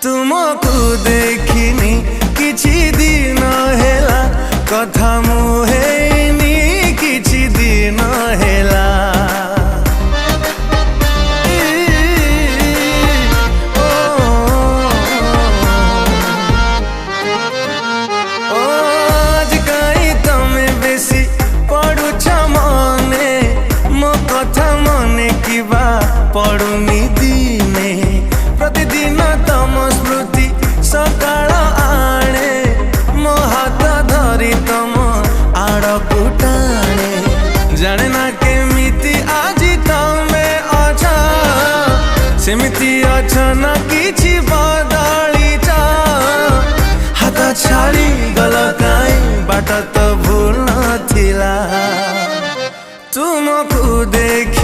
तुमको देखिनी किछि दिन हेला कथा मुहेनी किछि दिन हेला आज कहीं तमे बेसी पड़ुछ मने मो कथा मने किबा पड़ुनी दिने प्रतिदिन तम स्मृति सकाळ आणे मो हाथ धरी तम आड़कु टाणे जाने ना केमिति आज तमे अछ सेमिति अछ ना किछि बदलिछ हाथ छाड़ी गल काई बाट तो भूल नथिला तुमको देख